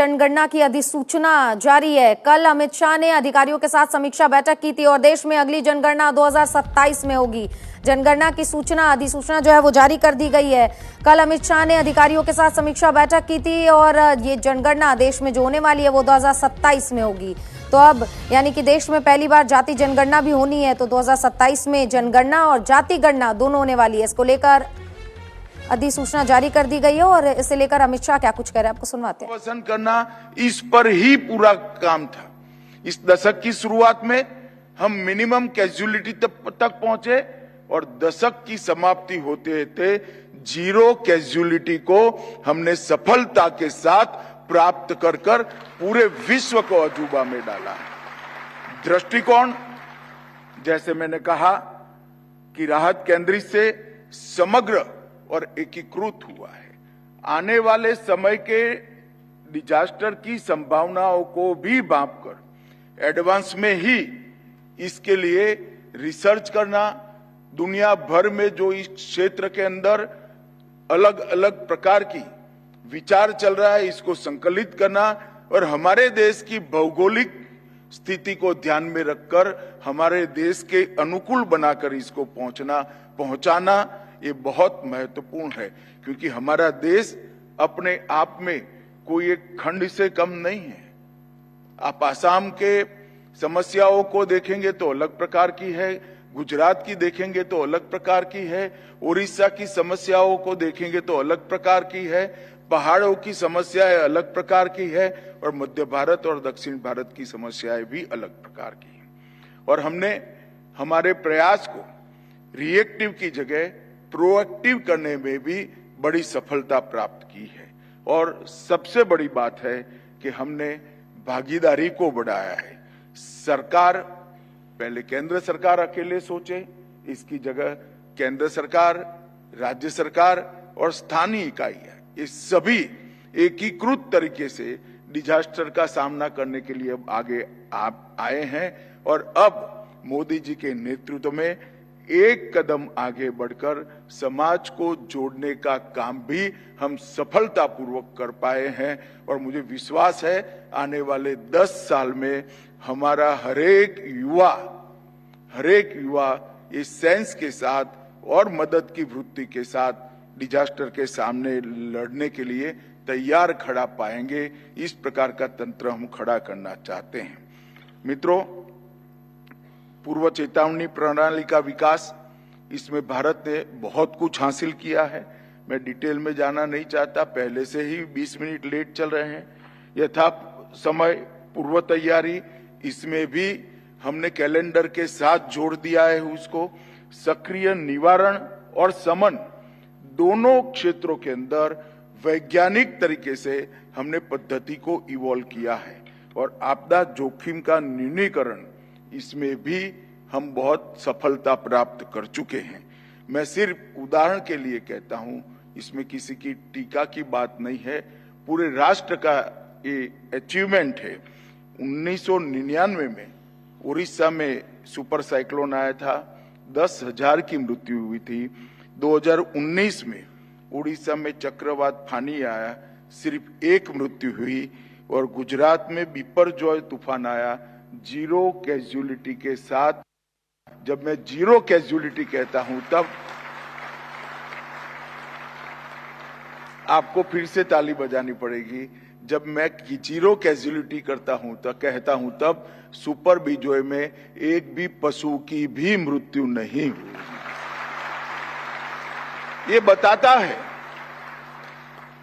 जनगणना की अधिसूचना जारी है। कल अमित शाह ने अधिकारियों के साथ समीक्षा बैठक की थी और देश में अगली जनगणना 2027 में होगी। जनगणना की अधिसूचना जो है वो जारी कर दी गई है। कल अमित शाह ने अधिकारियों के साथ समीक्षा बैठक की थी और ये जनगणना देश में जो होने वाली है वो 2027 में होगी। तो अब यानी कि देश में पहली बार जाति जनगणना भी होनी है, तो 2027 में जनगणना और जाति गणना दोनों होने वाली है। इसको लेकर अधिसूचना जारी कर दी गई है और इसे लेकर अमित शाह क्या कुछ कह रहे हैं आपको सुनवाते हैं। पसंद करना, इस पर ही पूरा काम था। इस दशक की शुरुआत में हम मिनिमम कैजुअलिटी तक पहुंचे और दशक की समाप्ति होते थे जीरो कैजुअलिटी को हमने सफलता के साथ प्राप्त कर पूरे विश्व को अजूबा में डाला। दृष्टिकोण, जैसे मैंने कहा कि राहत केंद्रित से समग्र और एकीकृत हुआ है। आने वाले समय के डिजास्टर की संभावनाओं को भी भांपकर एडवांस में ही इसके लिए रिसर्च करना, दुनिया भर में जो इस क्षेत्र के अंदर अलग अलग प्रकार की विचार चल रहा है, इसको संकलित करना और हमारे देश की भौगोलिक स्थिति को ध्यान में रखकर हमारे देश के अनुकूल बनाकर इसको पहुंचाना ये बहुत महत्वपूर्ण है, क्योंकि हमारा देश अपने आप में कोई एक खंड से कम नहीं है। आप आसाम के समस्याओं को देखेंगे तो अलग प्रकार की है, गुजरात की देखेंगे तो अलग प्रकार की है, उड़ीसा की समस्याओं को देखेंगे तो अलग प्रकार की है, पहाड़ों की समस्याएं अलग प्रकार की है और मध्य भारत और दक्षिण भारत की समस्याएं भी अलग प्रकार की है। और हमने हमारे प्रयास को रिएक्टिव की जगह प्रोएक्टिव करने में भी बड़ी सफलता प्राप्त की है। और सबसे बड़ी बात है कि हमने भागीदारी को बढ़ाया है। सरकार, पहले केंद्र सरकार अकेले सोचे, इसकी जगह केंद्र सरकार, राज्य सरकार और स्थानीय इकाइयां, ये सभी एकीकृत तरीके से डिजास्टर का सामना करने के लिए आगे आए हैं और अब मोदी जी के नेतृत्व में एक कदम आगे बढ़कर समाज को जोड़ने का काम भी हम सफलतापूर्वक कर पाए हैं। और मुझे विश्वास है आने वाले 10 साल में हमारा हरेक युवा इस सेंस के साथ और मदद की वृत्ति के साथ डिजास्टर के सामने लड़ने के लिए तैयार खड़ा पाएंगे। इस प्रकार का तंत्र हम खड़ा करना चाहते हैं। मित्रों, पूर्व चेतावनी प्रणाली का विकास, इसमें भारत ने बहुत कुछ हासिल किया है। मैं डिटेल में जाना नहीं चाहता, पहले से ही 20 मिनट लेट चल रहे हैं। यथा समय पूर्व तैयारी, इसमें भी हमने कैलेंडर के साथ जोड़ दिया है उसको। सक्रिय निवारण और शमन दोनों क्षेत्रों के अंदर वैज्ञानिक तरीके से हमने पद्धति को इवॉल्व किया है और आपदा जोखिम का न्यूनीकरण, इसमें भी हम बहुत सफलता प्राप्त कर चुके हैं। मैं सिर्फ उदाहरण के लिए कहता हूं, इसमें किसी की टीका की बात नहीं है, पूरे राष्ट्र का ये अचीवमेंट है। 1999 में उड़ीसा में सुपर साइक्लोन आया था, 10,000 की मृत्यु हुई थी। 2019 में उड़ीसा में चक्रवात फानी आया, सिर्फ 1 मृत्यु हुई। और गुजरात में बिपरजॉय तूफान आया, जीरो कैजुअलिटी के साथ। जब मैं जीरो कैजुअलिटी कहता हूं तब आपको फिर से ताली बजानी पड़ेगी। जब मैं जीरो कैजुअलिटी कहता हूं तब सुपर बिजॉय में एक भी पशु की भी मृत्यु नहीं हुई। ये बताता है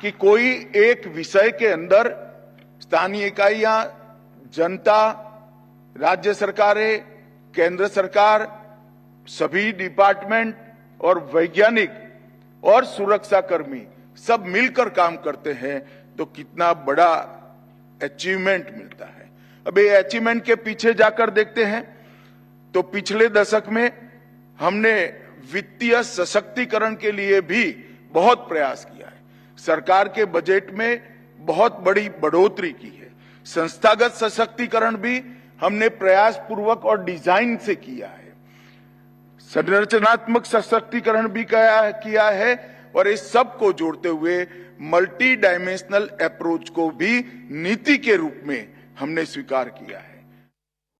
कि कोई एक विषय के अंदर स्थानीय इकाइयां, जनता, राज्य सरकारें, केंद्र सरकार, सभी डिपार्टमेंट और वैज्ञानिक और सुरक्षा कर्मी सब मिलकर काम करते हैं तो कितना बड़ा अचीवमेंट मिलता है। अब ये अचीवमेंट के पीछे जाकर देखते हैं तो पिछले दशक में हमने वित्तीय सशक्तिकरण के लिए भी बहुत प्रयास किया है। सरकार के बजट में बहुत बड़ी बढ़ोतरी की है। संस्थागत सशक्तिकरण भी हमने प्रयास पूर्वक और डिजाइन से किया है। संरचनात्मक सशक्तिकरण भी किया है और इस सब को जोड़ते हुए मल्टी डायमेंशनल अप्रोच को भी नीति के रूप में हमने स्वीकार किया है।